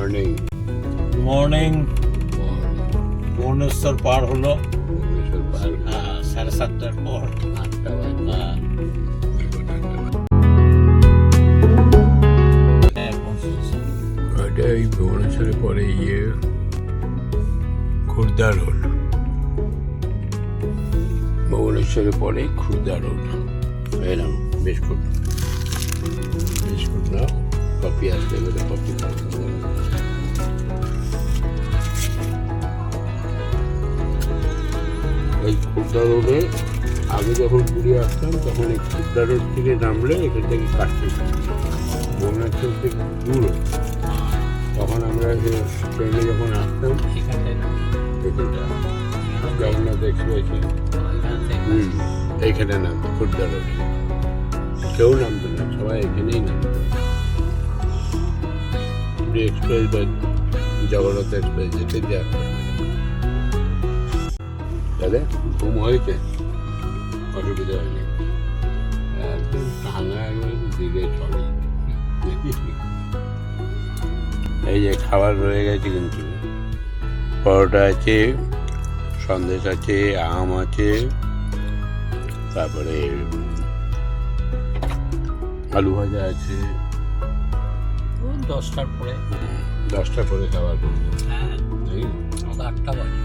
Morning morning Bhubaneswar পার হলো ভুবনেশ্বর পার 7:30টার পর 8টা বাজে। ওইটা এই ভুবনেশ্বরে পরে খুর্দা রোড, ভুবনেশ্বরে পরে খুর্দা রোড। এলাম বিস্কুট নাও, কফি আসতে গেলে কফি খাওয়া। এই খুর্দা রোডে আগে যখন ঘুরিয়ে আসতাম তখন এই খুর্দা রোড থেকে নামলে এখান থেকে কাটতে ভুবনেশ্বর থেকে দূর হতো। তখন আমরা ট্রেনে যখন আসতাম এখানটা জগন্নাথ এক্সপ্রেসে এইখানে নাম খুর্দা রোডে কেউ নামতো না, সবাই এখানেই নামতো। পুরী এক্সপ্রেস বা জগন্নাথ এক্সপ্রেস যেতে দেওয়া তাহলে ঘুম হয়েছে, অসুবিধা হয়নি। একদম টাঙা দিকে চলে। এই যে খাবার রয়ে গেছে, কিন্তু পরোটা আছে, সন্দেশ আছে, আম আছে, তারপরে আলু ভাজা আছে। 10টার পরে 10টা পরে খাবার করবো। হ্যাঁ 8টা বাজে।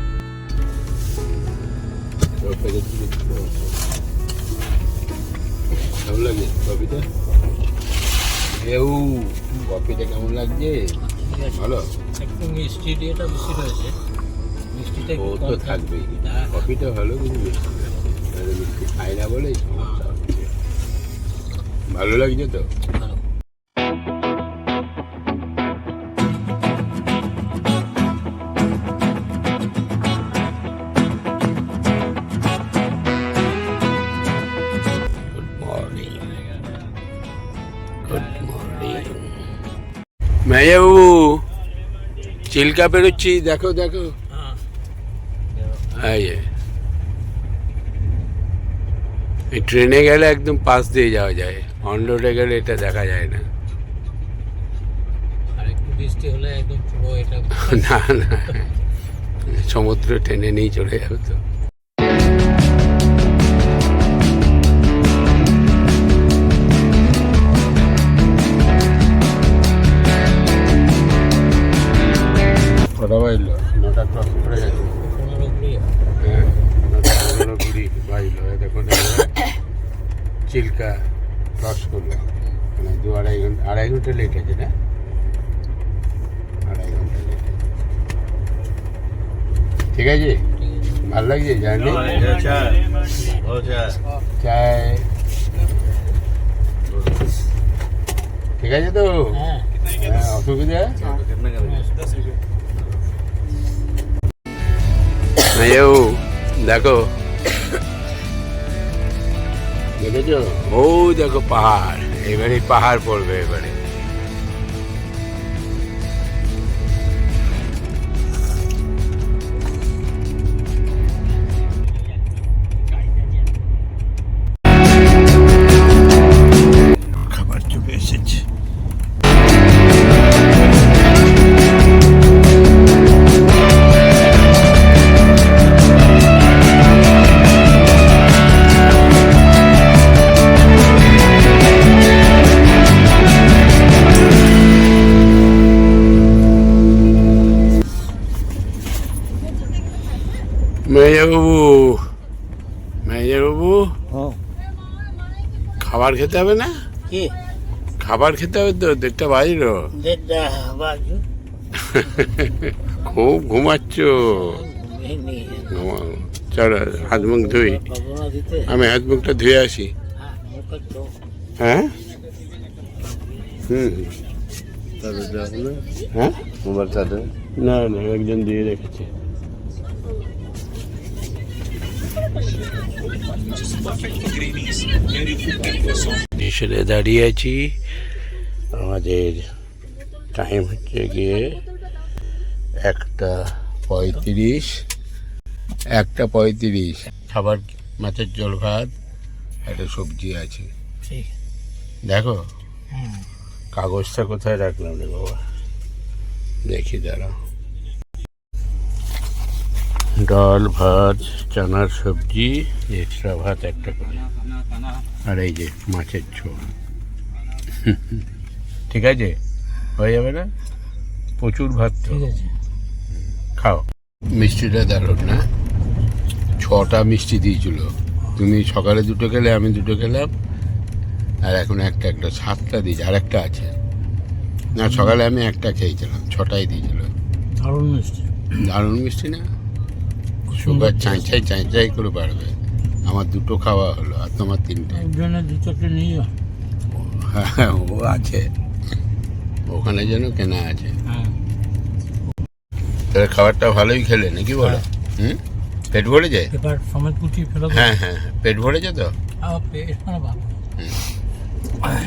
কেমন লাগে কফিটা? কফিটা কেমন লাগছে? ভালো, একটু মিষ্টি দিয়েটা বেশি রয়েছে, মিষ্টিটা ও তো থাকবেই। কফিটা ভালো, কিন্তু মিষ্টি মিষ্টি খাই না বলেই সমস্যা হচ্ছে। ভালো লাগছে তো? ভালো। Good morning, good morning. মেয়াবু চিল্কা বেরোচ্ছি, দেখো দেখো। এই ট্রেনে গেলে একদম পাশ দিয়ে যাওয়া যায়, অন রোডে গেলে এটা দেখা যায় না। আর একটু বৃষ্টি হলে একদম পুরো এটা না না, সমুদ্র টেনে নিয়ে চলে যাবে তো। কটা বাজলো? 9টা ক্রস করে গেছে। 15-20 হ্যাঁ, 9:15 বাজলো। দেখুন চিল্কা ক্রস করলো, মানে 2-2.5 ঘন্টা, 2.5 ঘন্টা লেট আছে না? 2.5 ঘন্টা লেট। ঠিক আছে, ভালো লাগছে জার্নি? চায় ঠিক আছে তো? হ্যাঁ হ্যাঁ, অসুবিধা দেখো, দেখেছো? ও দেখো পাহাড়, এবারে পাহাড় পড়বে এবারে। খাবার চলে এসেছে। মেজবাবু খাবার খেতে হবে না? কি খাবার খেতে হবে তো, 1:30 বাজলো। 1:30 বাজে? খুব ঘুমাচ্ছ। ঘুমাও, চলো হাত মুখ ধুই। পাবনা দিতে আমি হাত মুখটা ধুয়ে আসি। হ্যাঁ হ্যাঁ, মোবাইল চার্জ না না, একজন দিয়ে রেখেছে। স্টেশনে দাঁড়িয়ে আছি, আমাদের টাইম হচ্ছে গিয়ে 1:35। 1:35। খাবার মাছের ঝোল ভাত, একটা সবজি আছে। দেখো কাগজটা কোথায় রাখলাম রে বাবা। দেখি দাঁড়াও। ডাল, ভাত, চানার সবজি, এক্সট্রা ভাত একটা করে, আর এই যে মাছের ঝোল। ঠিক আছে, হয়ে যাবে না? প্রচুর ভাত তো। ঠিক আছে, খাও। মিষ্টিটা দারুণ না? 6টা মিষ্টি দিয়েছিল। তুমি সকালে 2টো খেলে, আমি 2টো খেলাম, আর এখন একটা 7টা দিয়েছে, আর একটা আছে। না, সকালে আমি একটা খেয়েছিলাম, 6টাই দিয়েছিল। দারুণ মিষ্টি। দারুণ মিষ্টি না? সুগার চাঁচাই করে বাড়বে। আমার 2টো খাওয়া হলো, আর তোমার 3টে। একজনের 2-4টে নিয়ে যাও। হ্যাঁ, ও আছে ওখানে, যেন কেনা আছে। হ্যাঁ, তাহলে খাবারটা ভালোই খেলে নাকি বলো? হুম, পেট ভরে যায়? পেপার সমেত কুচিয়ে ফেলে দাও। হ্যাঁ হ্যাঁ হ্যাঁ, পেট ভরে যায় তো? এখানে ভালো।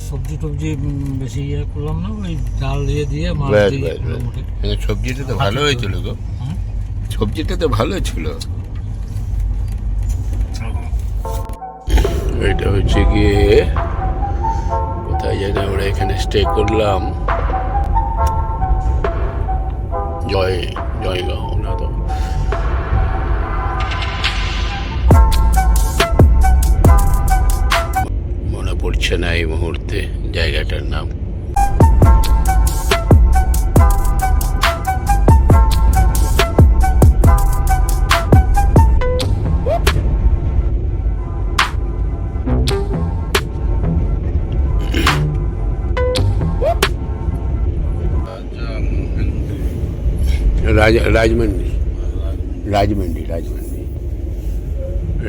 সবজি টবজি বেশি ইয়ে করলাম না, ওই ডাল দিয়ে মাছ ব্যাস দিয়ে ব্যাস ব্যাস। মোটামুটি। সবজিটা তো ভালো হয়েছিল গো, হুম? সবজিটা তো ভালো ছিল। এটা হচ্ছে গিয়ে কোথায় জানি আমরা এখানে স্টে করলাম, জয়গাঁও না তো, মনে পড়ছে না এই মুহূর্তে জায়গাটার নাম।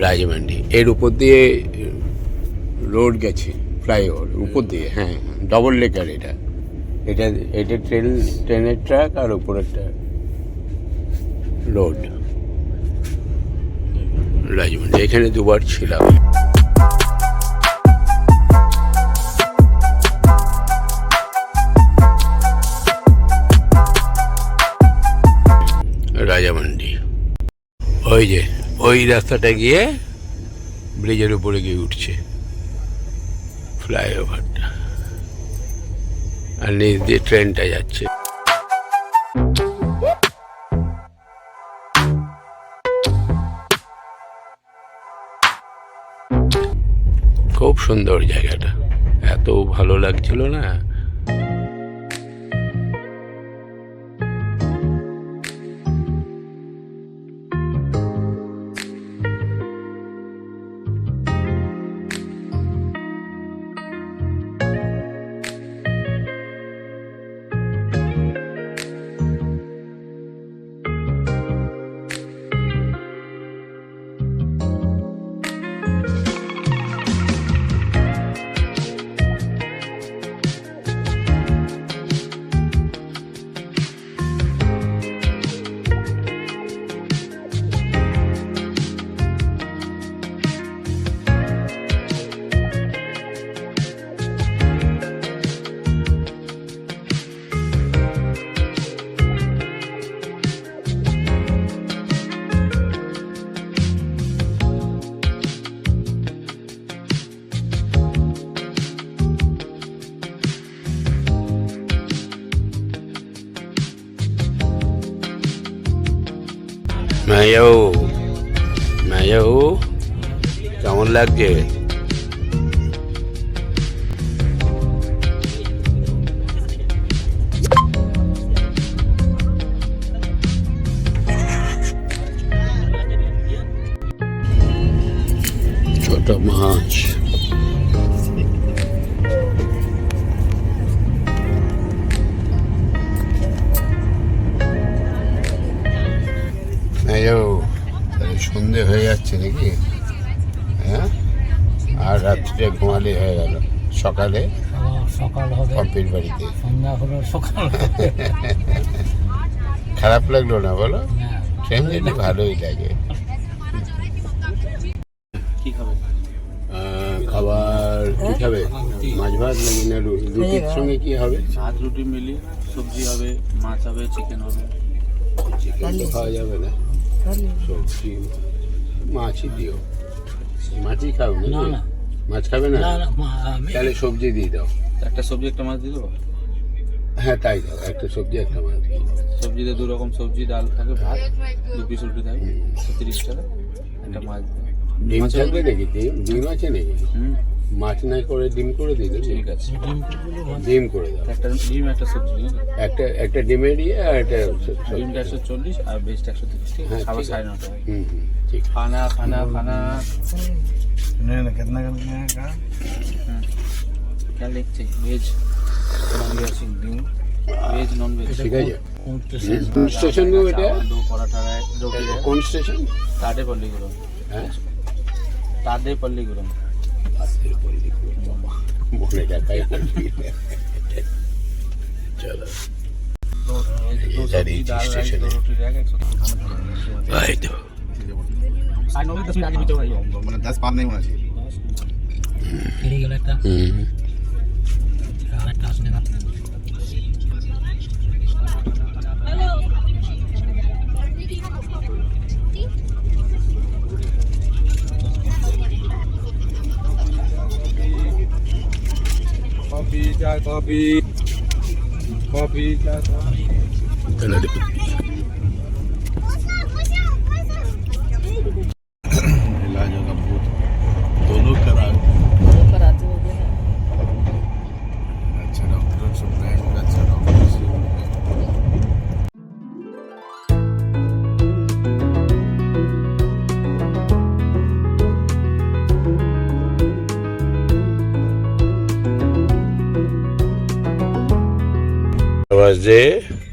রাজমান্ডি এর উপর দিয়ে রোড গেছে, ফ্লাইওভার উপর দিয়ে। হ্যাঁ, ডবল লেকার এটা। এটা ট্রেনের ট্র্যাক, আর উপরেরটা রোড। রাজমান্ডি, এখানে 2বার ছিলাম। রাজামান্ডি, ওই যে ওই রাস্তাটা গিয়ে ব্রিজের উপরে গিয়ে উঠছে ফ্লাইওভারটা, আর নিচ দিয়ে ট্রেনটা যাচ্ছে। খুব সুন্দর জায়গাটা, এত ভালো লাগছিল না। মায়াও কেমন লাগছে? ছোট মাছ, সন্ধে হয়ে যাচ্ছে নাকি? হ্যাঁ, আর রাত্রিটা ঘুমালে হয়ে গেল, সকালে সকাল হবে, পম্পির বাড়িতে। সন্ধ্যা হলো, সকাল হবে। খারাপ লাগলো না বলো? ট্রেন যেতে ভালোই লাগে। কি খাবে? খাবার কি খাবে? মাছ ভাত নাকি না রুটির সঙ্গে কি হবে? ভাত রুটি মিলিয়ে সবজি হবে, মাছ হবে, চিকেন হবে। চিকেন তো খাওয়া যাবে না, সবজি মাছই দিও। মাছই খাও না না, মাছ খাবে না? না না, তাহলে সবজি দিয়ে দাও। একটা সবজি একটা মাছ দিয়ে দেবো। হ্যাঁ তাই দাও, একটা সবজি একটা মাছ দিয়ে দাও। সবজিতে 2 রকম সবজি, ডাল থাকে, ভাত, 2 পিস রুটি থাকে, 30 টাকা। একটা মাছ দিও। ডিম থাকবে নাকি? ডিম আছে নাকি? হুম, মাছ না করে ডিম করে দিই দেবে? ঠিক আছে। ডিম করে দাও, একটা ডিম, একটা সবজি, একটা ডিমের দিয়ে আর একটা ডিমটা 140 আর বেস্ট 130, ঠিক হ্যাঁ, আছে? খাবার ঠিক আছে। 9.5 টাকা। হুম ঠিক। खाना खाना खाना कितना का क्या लिखते veg non veg veg non veg ঠিক আছে। কোন স্টেশন গো এটা? दो पराठा है, रोटी है। কোন স্টেশন? ताडेपल्लीगुरम, হ্যাঁ ताडेपल्लीगुरम। মনে দেখাই চলো। दो सब्जी, दाल, राइस, 2 रोटी रहेगा 130। এই তো साइड में 10 आगे भी तो भाई मैंने 10 पार नहीं होना चाहिए। ফিরে গেল একটা হুম একটা আসলে না कॉफी चाय कॉफी कॉफी चाय कॉफी। তাহলে इलाज होगा भूत दोनों करा। अच्छा डॉक्टर से बैंक अच्छा डॉक्टर से বাজে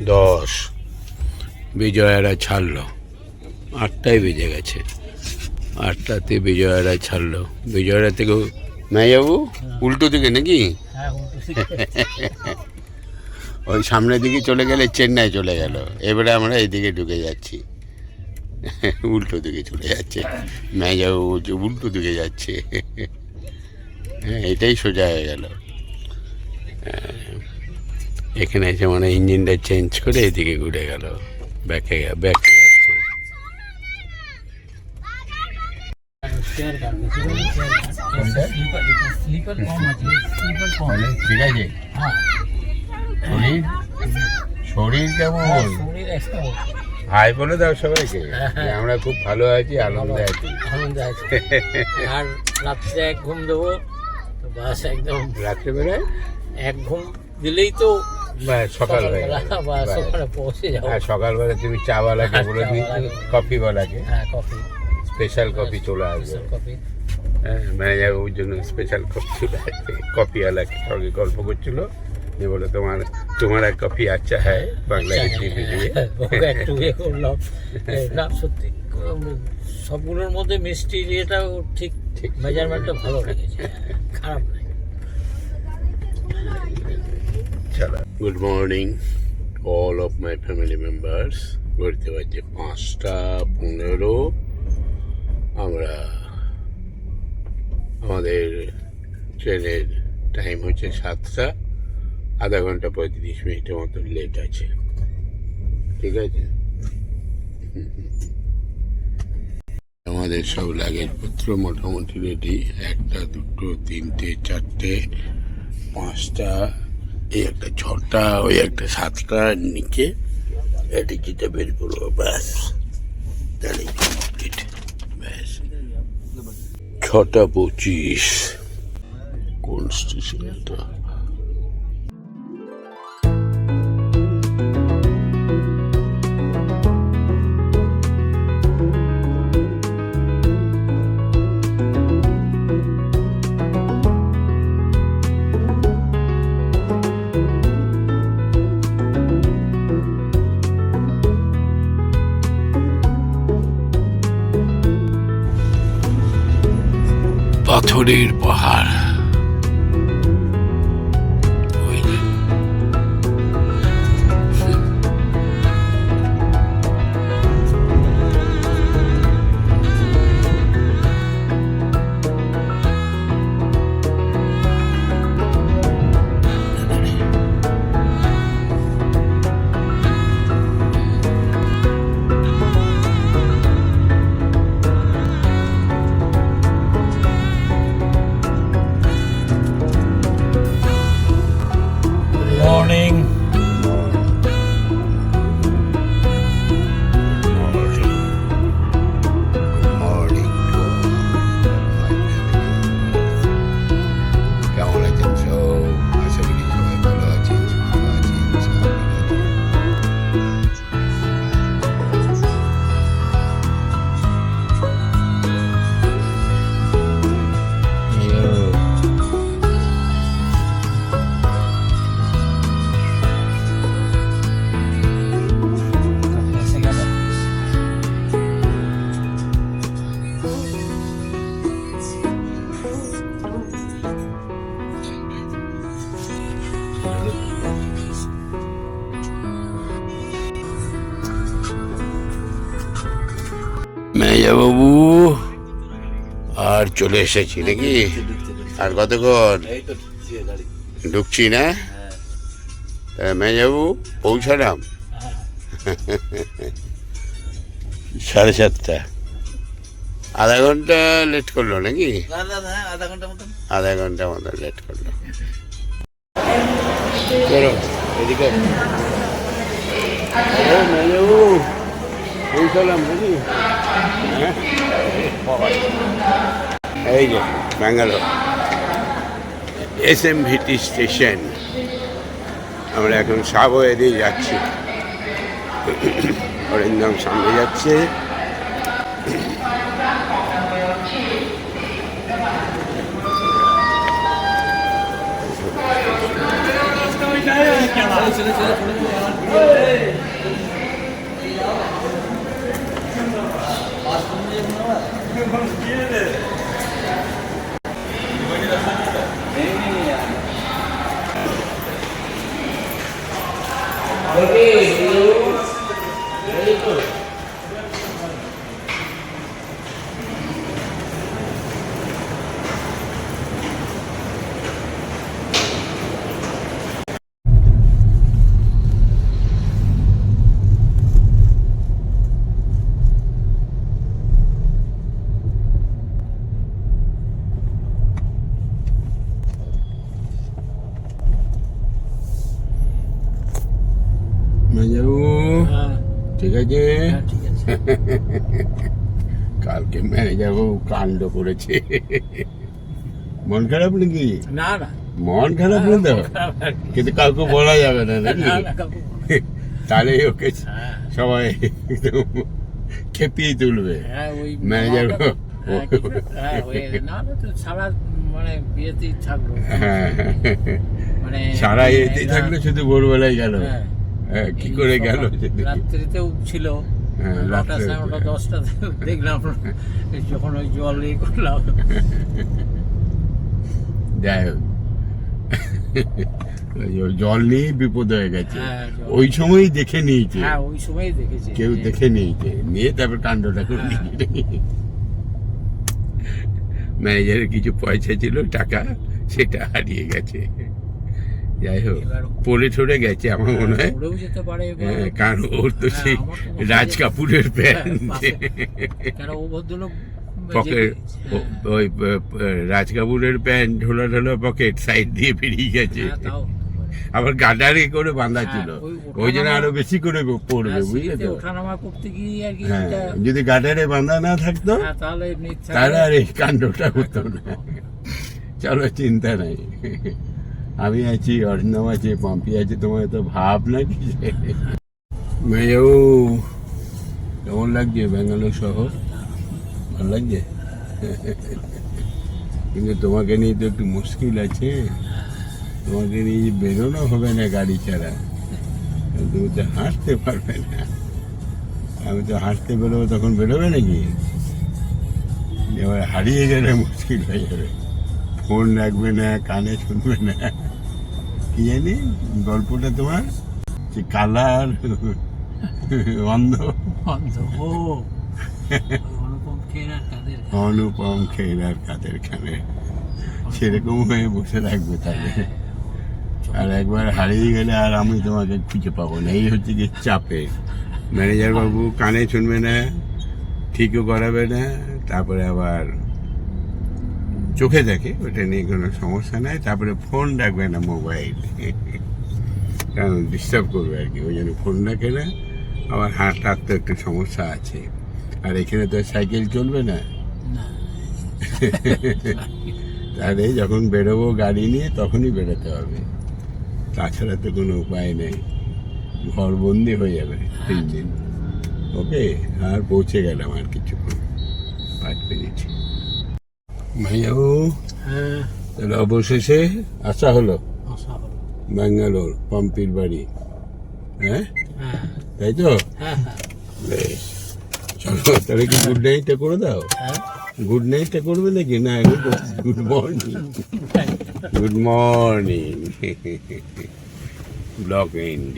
10, বিজয়ারা ছাড়লো, 8টায় বেজে গেছে। 8টাতে বিজয়ারা ছাড়লো। বিজয়ারা থেকে মেয়াবু উল্টো দিকে নাকি? হ্যাঁ ওই সামনের দিকে চলে গেলে চেন্নাই চলে গেল। এবারে আমরা এইদিকে ঢুকে যাচ্ছি, উল্টো দিকে চলে যাচ্ছে। মেয়াবু বলছে উল্টো দিকে যাচ্ছে। হ্যাঁ এটাই সোজা হয়ে গেল। এখানে এসে মানে ইঞ্জিনটা চেঞ্জ করে এদিকে ঘুরে গেল, ব্যাকে যাচ্ছে। চেয়ার কাট স্লিপার কম আছে, স্লিপার কম। ঠিক আছে। হ্যাঁ শরীর কেমন? শরীর একটা হাই বলে দাও সবাইকে যে আমরা খুব ভালো আছি, আনন্দে আছি। আনন্দ আছে। আর রাত্রে 1 ঘুম দেবো তো বাস একদম। রাত্রেবেলায় এক ঘুম দিলেই তো সকাল হয়ে গেল। বাস ওখানে পৌঁছে যাবো। আর সকালবেলা তুমি চাওয়ালাকে বলে দিই, কফিওয়ালাকে হ্যাঁ কফি, স্পেশাল কফি চলে আসবে। কফি। হ্যাঁ ম্যানেজার ওর জন্য স্পেশাল কফি চলে আসবে। কফিওয়ালাকে সঙ্গে গল্প করছিল যে বলে তোমার এক কফি আচ্ছা হ্যাঁ বাংলা হিন্দি মিলিয়ে। ওকে একটু ইয়ে করলাম। না সত্যি সবগুলোর মধ্যে মিষ্টি ইয়েটাও ঠিক ঠিক। মেজারমেন্টটা ভালো রেখেছে, খারাপ নাই। চলো, good morning all of my family members. ঘুরতে পারছে 5টা 15। আমরা আমাদের ট্রেনের টাইম হচ্ছে 7টা, আধা ঘন্টা 35 মিনিটের মতো লেট আছে। ঠিক আছে, আমাদের সব লাগেজপত্র মোটামুটি রেডি। 1টা 2টো 3টে 4টে 5টা, এই একটা 6টা, ওই একটা 7টা নিচে টিকিটটা বের করবো, ব্যাস তাহলে কমপ্লিট। ব্যাস 6টা 25। কোন স্টেশনটা? পাথরের পাহাড়। ওই যে এসে গেল। মেজাবাবু আর চলে এসেছি নাকি? আর কতক্ষণ এই তো ঢুকছে গাড়ি। ঢুকছি না? মেজাবাবু পৌঁছালাম হ্যাঁ, 7:30। আধা ঘন্টা লেট করলো নাকি? আধা ঘন্টা মতন। আধা ঘন্টা মতো লেট করলো। চলো এদিকে। মেজাবাবু পৌঁছালাম নাকি? হ্যাঁ? এই যে ব্যাঙ্গালোর SMVT স্টেশন। আমরা এখন সাবওয়ে দিয়ে যাচ্ছি। অরিন্দম সামনে যাচ্ছে। মেজাবু হ্যাঁ, ঠিক আছে। হ্যাঁ, ঠিক আছে। কালকে ম্যানেজারবাবু কাণ্ড করেছে। মন খারাপ নাকি? না না মন খারাপ না তো, কিন্তু কাউকে বলা যাবে না নাকি? না, না, কাকু। তাহলে ওকে হ্যাঁ, সবাই একদম খেপিয়ে তুলবে। হ্যাঁ, ওই ম্যানেজার হ্যাঁ, হ্যাঁ, না না তো সারা মানে বিয়েতেই থাকলো হ্যাঁ মানে সারা এতেই থাকলো, শুধু ভোরবেলায় গেল। হ্যাঁ, হ্যাঁ, কি করে গেল? রাত্রিতেও ছিল। হ্যাঁ, 9টা রাত্রে 9:30 10টা দেখলাম যখন ওই জল ইয়ে করলাম। যাই হোক, ওই জল নিয়ে বিপদ হয়ে গেছে। হ্যাঁ, জল। ওই সময়ই দেখে নিয়েছে, হ্যাঁ, ওই সময় দেখেছি কেউ দেখে নিয়েছে, নিয়ে তারপর কাণ্ডটা করে হ্যাঁ। দিয়েছে। ম্যানেজারের কিছু পয়সা ছিল, টাকা, সেটা হারিয়ে গেছে। যাই হোক, এবার পড়ে ঠরে গেছে আমার মনে হয়। উড়েও যেতে পারে এবার। হ্যাঁ, কারণ ওর তো হ্যাঁ, সেই আমার তো মনে হয় রাজ যে- কাপুরের প্যান্ট, পাশে- কেন ও ভদ্রলোক পকেট, হ্যাঁ, ওই রাজ কাপুরের প্যান্ট ঢোলা ঢোলা পকেট সাইড দিয়ে বেরিয়ে গেছে। হ্যাঁ, তাও হতে পারে। আবার গাডারে করে বাঁধা হ্যাঁ, ছিল, ওই ওই জন্য ওঠানামা- আরো বেশি করে পড়বে, হ্যাঁ, বুঝলে সিঁড়িতে তো? ওঠানামা করতে গিয়ে আর কি হ্যাঁ, এটা- যদি গাডারে বাঁধা না থাকতো হ্যাঁ, তাহলে এমনি তাহলে আর এই কাণ্ডটা হতো না। চলো, চিন্তা নাই, আমি আছি, অরিন্দম আছে, পম্পি আছে, তোমার তো ভাব নাকি? মেয়েও কেমন লাগছে ব্যাঙ্গালোর শহর? ভালো লাগছে? কিন্তু তোমাকে নিয়ে তো একটু মুশকিল আছে, তোমাকে নিয়ে বেরোনো হবে না গাড়ি ছাড়া, তুমি তো হাঁটতে পারবে না। আমি তো হাঁটতে বেরোবো, তখন বেরোবে নাকি? এবার হারিয়ে গেলে মুশকিল হয়ে যাবে, ফোন রাখবে না, কানে শুনবে না। কি জানি গল্পটা তোমার, যে কালার অন্ধ, বন্ধ। ও, অনুপম খের আর কাদের খান। অনুপম খের আর কাদের খানে, সেরকম হয়ে বসে থাকবে তাহলে। আর একবার হারিয়ে গেলে আর আমি তোমাকে খুঁজে পাবো না, এই হচ্ছে কি চাপে। ম্যানেজার বাবু কানে শুনবে না, ঠিকও করাবে না, তারপরে আবার চোখে দেখে, ওটা নিয়ে কোনো সমস্যা নাই, তারপরে ফোন রাখবে না, মোবাইল, কারণ ডিস্টার্ব করবে আর কি, ওই জন্য ফোন রাখে না। আবার হাঁটার তো একটু সমস্যা আছে, আর এখানে তো সাইকেল চলবে না। না, তাহলে যখন বেরোবো গাড়ি নিয়ে, তখনই বেরোতে হবে। তাছাড়া তো কোনো উপায় নেই, ঘরবন্দি হয়ে যাবে 3 দিন। ওকে, আর পৌঁছে গেলাম আর কিছুক্ষণ, 5 মিনিট। ভাইয়াবু, হ্যাঁ, তাহলে অবশেষে আসা হলো আসা হলো। ব্যাঙ্গালোর, পম্পির বাড়ি। হ্যাঁ, হ্যাঁ তাই তো? হ্যাঁ হ্যাঁ বেশ, চলো তাহলে কি গুড নাইটটা করে দাও। হ্যাঁ। গুড নাইটটা করবে নাকি? না, good morning. Good morning. Block and.